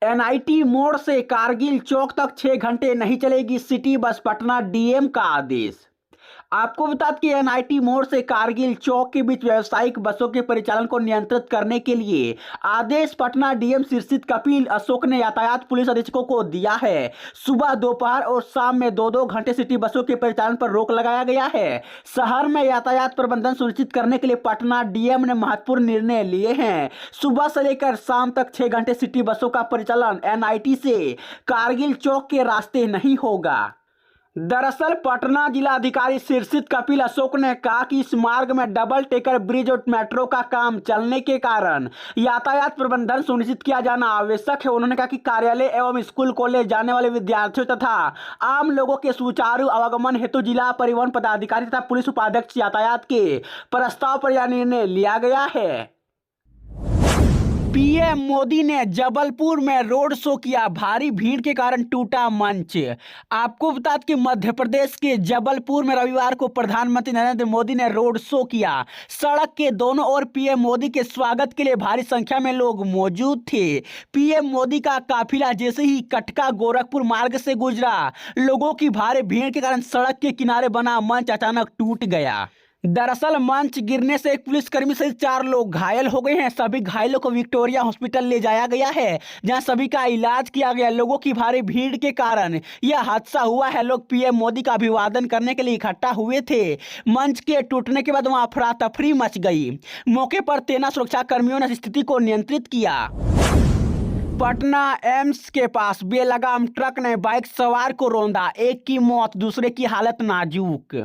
NIT मोड़ से कारगिल चौक तक 6 घंटे नहीं चलेगी सिटी बस, पटना डीएम का आदेश। आपको बता दें कि एनआईटी मोड़ से कारगिल चौक के बीच व्यावसायिक बसों के परिचालन को नियंत्रित करने के लिए आदेश पटना डीएम शीर्षित कपिल अशोक ने यातायात पुलिस अधीक्षकों को दिया है। सुबह, दोपहर और शाम में 2-2 घंटे सिटी बसों के परिचालन पर रोक लगाया गया है। शहर में यातायात प्रबंधन सुनिश्चित करने के लिए पटना डीएम ने महत्वपूर्ण निर्णय लिए हैं। सुबह से लेकर शाम तक 6 घंटे सिटी बसों का परिचालन एनआईटी से कारगिल चौक के रास्ते नहीं होगा। दरअसल पटना जिला अधिकारी शीर्षित कपिल अशोक ने कहा कि इस मार्ग में डबल डेकर ब्रिज और मेट्रो का काम चलने के कारण यातायात प्रबंधन सुनिश्चित किया जाना आवश्यक है। उन्होंने कहा कि कार्यालय एवं स्कूल कॉलेज जाने वाले विद्यार्थियों तथा आम लोगों के सुचारू आवागमन हेतु जिला परिवहन पदाधिकारी तथा पुलिस उपाध्यक्ष यातायात के प्रस्ताव पर यह निर्णय लिया गया है। पीएम मोदी ने जबलपुर में रोड शो किया, भारी भीड़ के कारण टूटा मंच। आपको बता दें कि मध्य प्रदेश के जबलपुर में रविवार को प्रधानमंत्री नरेंद्र मोदी ने रोड शो किया। सड़क के दोनों ओर पीएम मोदी के स्वागत के लिए भारी संख्या में लोग मौजूद थे। पीएम मोदी का काफिला जैसे ही कटका गोरखपुर मार्ग से गुजरा, लोगों की भारी भीड़ के कारण सड़क के किनारे बना मंच अचानक टूट गया। दरअसल मंच गिरने से एक पुलिसकर्मी सहित 4 लोग घायल हो गए हैं। सभी घायलों को विक्टोरिया हॉस्पिटल ले जाया गया है, जहां सभी का इलाज किया गया। लोगों की भारी भीड़ के कारण यह हादसा हुआ है। लोग पीएम मोदी का अभिवादन करने के लिए इकट्ठा हुए थे। मंच के टूटने के बाद वहां अफरा तफरी मच गई। मौके पर तैनात सुरक्षा कर्मियों ने स्थिति को नियंत्रित किया। पटना एम्स के पास बेलगाम ट्रक ने बाइक सवार को रौंदा, एक की मौत, दूसरे की हालत नाजुक।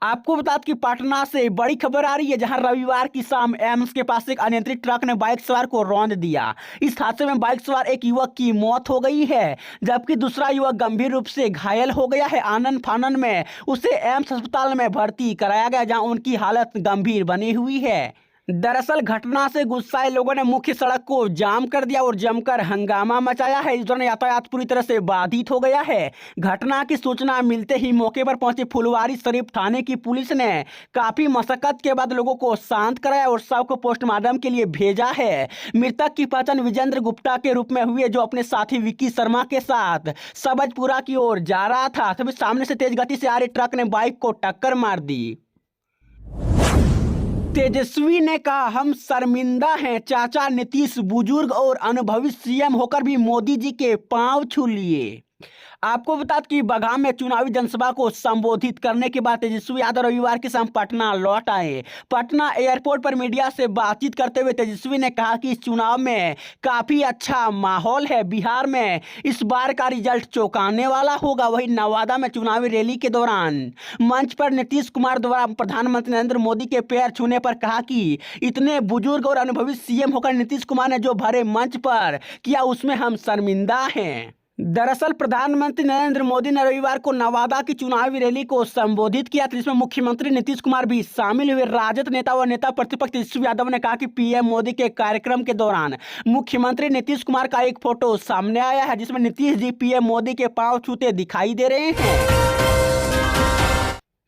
आपको बता दें कि पटना से बड़ी खबर आ रही है, जहां रविवार की शाम एम्स के पास एक अनियंत्रित ट्रक ने बाइक सवार को रौंद दिया। इस हादसे में बाइक सवार एक युवक की मौत हो गई है, जबकि दूसरा युवक गंभीर रूप से घायल हो गया है। आनन फानन में उसे एम्स अस्पताल में भर्ती कराया गया, जहां उनकी हालत गंभीर बनी हुई है। दरअसल घटना से गुस्साए लोगों ने मुख्य सड़क को जाम कर दिया और जमकर हंगामा मचाया है। इस दौरान यातायात पूरी तरह से बाधित हो गया है। घटना की सूचना मिलते ही मौके पर पहुंची फुलवारी शरीफ थाने की पुलिस ने काफी मशक्कत के बाद लोगों को शांत कराया और शव को पोस्टमार्टम के लिए भेजा है। मृतक की पहचान विजेंद्र गुप्ता के रूप में हुई है, जो अपने साथी विक्की शर्मा के साथ सबजपुरा की ओर जा रहा था। तभी सामने से तेज गति से आ रहे ट्रक ने बाइक को टक्कर मार दी। तेजस्वी ने कहा, हम शर्मिंदा हैं। चाचा नीतीश बुजुर्ग और अनुभवी सीएम होकर भी मोदी जी के पांव छू लिए। आपको बता दें कि बगहा में चुनावी जनसभा को संबोधित करने के बाद तेजस्वी यादव रविवार की शाम पटना लौट आए। पटना एयरपोर्ट पर मीडिया से बातचीत करते हुए तेजस्वी ने कहा कि इस चुनाव में काफी अच्छा माहौल है। बिहार में इस बार का रिजल्ट चौंकाने वाला होगा। वहीं नवादा में चुनावी रैली के दौरान मंच पर नीतीश कुमार द्वारा प्रधानमंत्री नरेंद्र मोदी के पैर छूने पर कहा कि इतने बुजुर्ग और अनुभवी सीएम होकर नीतीश कुमार ने जो भरे मंच पर किया, उसमें हम शर्मिंदा हैं। दरअसल प्रधानमंत्री नरेंद्र मोदी ने रविवार को नवादा की चुनावी रैली को संबोधित किया, जिसमें मुख्यमंत्री नीतीश कुमार भी शामिल हुए। राजद नेता व नेता प्रतिपक्ष तेजस्वी यादव ने कहा कि पीएम मोदी के कार्यक्रम के दौरान मुख्यमंत्री नीतीश कुमार का एक फोटो सामने आया है, जिसमें नीतीश जी पीएम मोदी के पांव छूते दिखाई दे रहे हैं।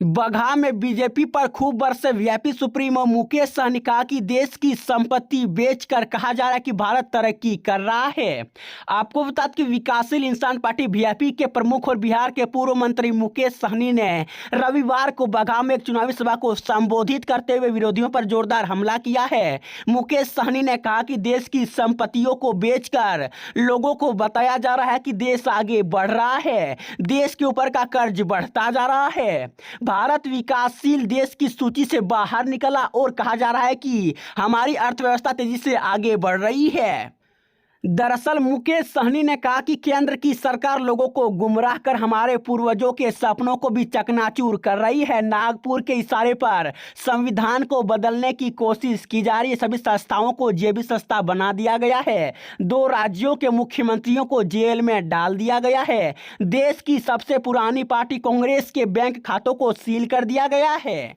बगहा में बीजेपी पर खूब बरसे वीआईपी सुप्रीमो मुकेश सहनी ने कहा कि देश की संपत्ति बेचकर कहा जा रहा है कि भारत तरक्की कर रहा है। आपको बता दें कि विकासशील इंसान पार्टी वीआईपी के प्रमुख और बिहार के पूर्व मंत्री मुकेश सहनी ने रविवार को बगहा में एक चुनावी सभा को संबोधित करते हुए विरोधियों पर जोरदार हमला किया है। मुकेश सहनी ने कहा कि देश की संपत्तियों को बेचकर लोगों को बताया जा रहा है कि देश आगे बढ़ रहा है, देश के ऊपर का कर्ज बढ़ता जा रहा है। भारत विकासशील देश की सूची से बाहर निकला और कहा जा रहा है कि हमारी अर्थव्यवस्था तेजी से आगे बढ़ रही है। दरअसल मुकेश सहनी ने कहा कि केंद्र की सरकार लोगों को गुमराह कर हमारे पूर्वजों के सपनों को भी चकनाचूर कर रही है। नागपुर के इशारे पर संविधान को बदलने की कोशिश की जा रही है। सभी संस्थाओं को जेबी संस्था बना दिया गया है। 2 राज्यों के मुख्यमंत्रियों को जेल में डाल दिया गया है। देश की सबसे पुरानी पार्टी कांग्रेस के बैंक खातों को सील कर दिया गया है।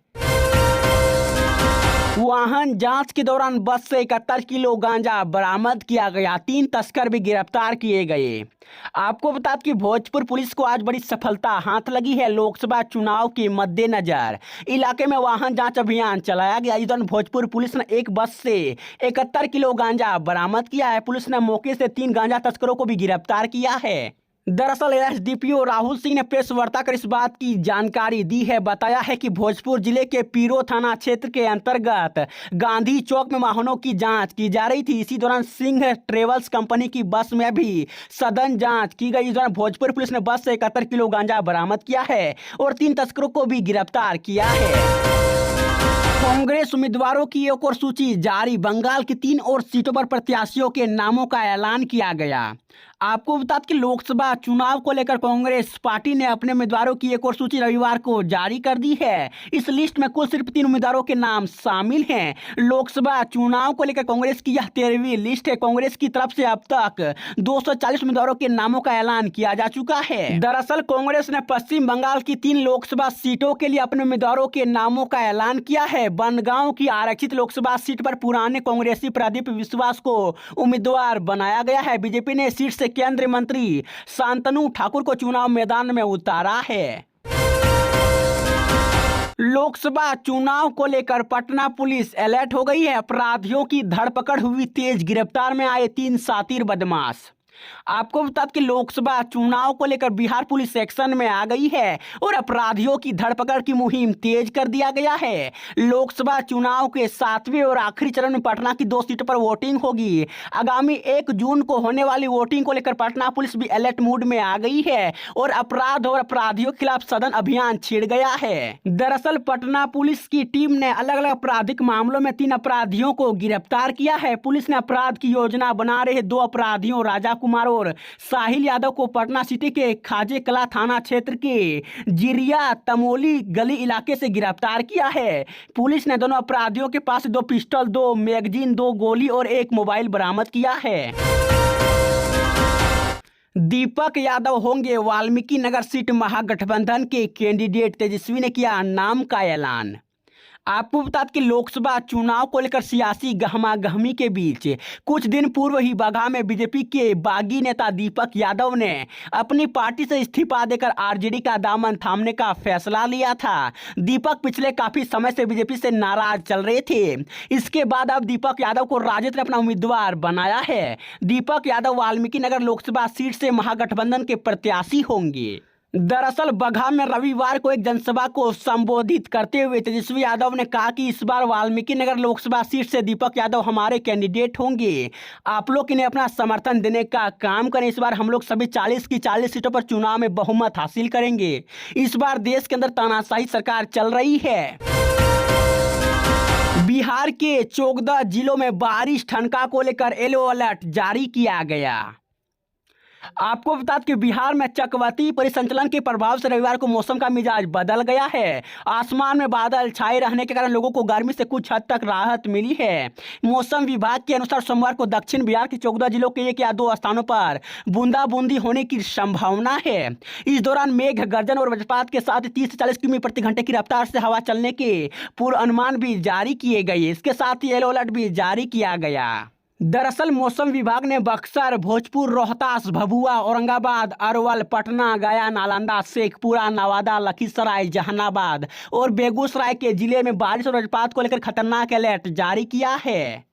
वाहन जांच के दौरान बस से 71 किलो गांजा बरामद किया गया। 3 तस्कर भी गिरफ्तार किए गए। आपको बता दें कि भोजपुर पुलिस को आज बड़ी सफलता हाथ लगी है। लोकसभा चुनाव के मद्देनजर इलाके में वाहन जांच अभियान चलाया गया। इस दौरान भोजपुर पुलिस ने एक बस से 71 किलो गांजा बरामद किया है। पुलिस ने मौके से 3 गांजा तस्करों को भी गिरफ्तार किया है। दरअसल एसडीपीओ राहुल सिंह ने प्रेस वार्ता कर इस बात की जानकारी दी है। बताया है कि भोजपुर जिले के पीरो थाना क्षेत्र के अंतर्गत गांधी चौक में वाहनों की जांच की जा रही थी। इसी दौरान सिंह ट्रेवल्स कंपनी की बस में भी सघन जांच की गई। इस दौरान भोजपुर पुलिस ने बस से 71 किलो गांजा बरामद किया है और 3 तस्करों को भी गिरफ्तार किया है। कांग्रेस उम्मीदवारों की एक और सूची जारी। बंगाल की 3 और सीटों पर प्रत्याशियों के नामों का ऐलान किया गया। आपको बता दें कि लोकसभा चुनाव को लेकर कांग्रेस पार्टी ने अपने उम्मीदवारों की एक और सूची रविवार को जारी कर दी है। इस लिस्ट में कुल सिर्फ 3 उम्मीदवारों के नाम शामिल हैं। लोकसभा चुनाव को लेकर कांग्रेस की यह 13वीं लिस्ट है। कांग्रेस की तरफ से अब तक 240 उम्मीदवारों के नामों का ऐलान किया जा चुका है। दरअसल कांग्रेस ने पश्चिम बंगाल की 3 लोकसभा सीटों के लिए अपने उम्मीदवारों के नामों का ऐलान किया है। बनगांव की आरक्षित लोकसभा सीट पर पुराने कांग्रेसी प्रदीप विश्वास को उम्मीदवार बनाया गया है। बीजेपी ने सीट से केंद्रीय मंत्री शांतनु ठाकुर को चुनाव मैदान में उतारा है। लोकसभा चुनाव को लेकर पटना पुलिस अलर्ट हो गई है। अपराधियों की धरपकड़ हुई तेज। गिरफ्तार में आए 3 शातिर बदमाश। आपको बता दें कि लोकसभा चुनाव को लेकर बिहार पुलिस एक्शन में आ गई है और अपराधियों की धरपकड़ की मुहिम तेज कर दिया गया है। लोकसभा चुनाव के 7वें और आखिरी चरण में पटना की 2 सीटों पर वोटिंग होगी। आगामी 1 जून को होने वाली वोटिंग को लेकर पटना पुलिस भी अलर्ट मूड में आ गई है और अपराध और अपराधियों के खिलाफ सघन अभियान छिड़ गया है। दरअसल पटना पुलिस की टीम ने अलग अलग आपराधिक मामलों में 3 अपराधियों को गिरफ्तार किया है। पुलिस ने अपराध की योजना बना रहे 2 अपराधियों राजा कुमार और साहिल यादव को पटना सिटी के खाजे कला थाना क्षेत्र के जिरिया तमोली गली इलाके से गिरफ्तार किया है। पुलिस ने दोनों अपराधियों के पास 2 पिस्टल, 2 मैगजीन, 2 गोली और 1 मोबाइल बरामद किया है। दीपक यादव होंगे वाल्मीकि नगर सीट। महागठबंधन के कैंडिडेट तेजस्वी ने किया नाम का ऐलान। आपको बता दें कि लोकसभा चुनाव को लेकर सियासी गहमागहमी के बीच कुछ दिन पूर्व ही बगहा में बीजेपी के बागी नेता दीपक यादव ने अपनी पार्टी से इस्तीफा देकर आरजेडी का दामन थामने का फैसला लिया था। दीपक पिछले काफी समय से बीजेपी से नाराज चल रहे थे। इसके बाद अब दीपक यादव को राजद ने अपना उम्मीदवार बनाया है। दीपक यादव वाल्मीकि नगर लोकसभा सीट से महागठबंधन के प्रत्याशी होंगे। दरअसल बगहा में रविवार को एक जनसभा को संबोधित करते हुए तेजस्वी यादव ने कहा कि इस बार वाल्मीकि नगर लोकसभा सीट से दीपक यादव हमारे कैंडिडेट होंगे। आप लोग इन्हें अपना समर्थन देने का काम करें। इस बार हम लोग सभी 40 की 40 सीटों पर चुनाव में बहुमत हासिल करेंगे। इस बार देश के अंदर तानाशाही सरकार चल रही है। बिहार के 14 जिलों में बारिश ठनका को लेकर येलो अलर्ट जारी किया गया। आपको बता दें कि बिहार में चक्रवाती परिसंचलन के प्रभाव से रविवार को मौसम का मिजाज बदल गया है। आसमान में बादल छाए रहने के कारण लोगों को गर्मी से कुछ हद तक राहत मिली है। मौसम विभाग के अनुसार सोमवार को दक्षिण बिहार के 14 जिलों के 1 या 2 स्थानों पर बूंदाबूंदी होने की संभावना है। इस दौरान मेघ गर्जन और वज्रपात के साथ 30 से 40 किमी प्रति घंटे की रफ्तार से हवा चलने के पूर्वानुमान भी जारी किए गए। इसके साथ ही येलो अलर्ट भी जारी किया गया। दरअसल मौसम विभाग ने बक्सर, भोजपुर, रोहतास, भभुआ, औरंगाबाद, अरवल, पटना, गया, नालंदा, शेखपुरा, नवादा, लखीसराय, जहानाबाद और बेगूसराय के जिले में बारिश और वज्रपात को लेकर खतरनाक अलर्ट जारी किया है।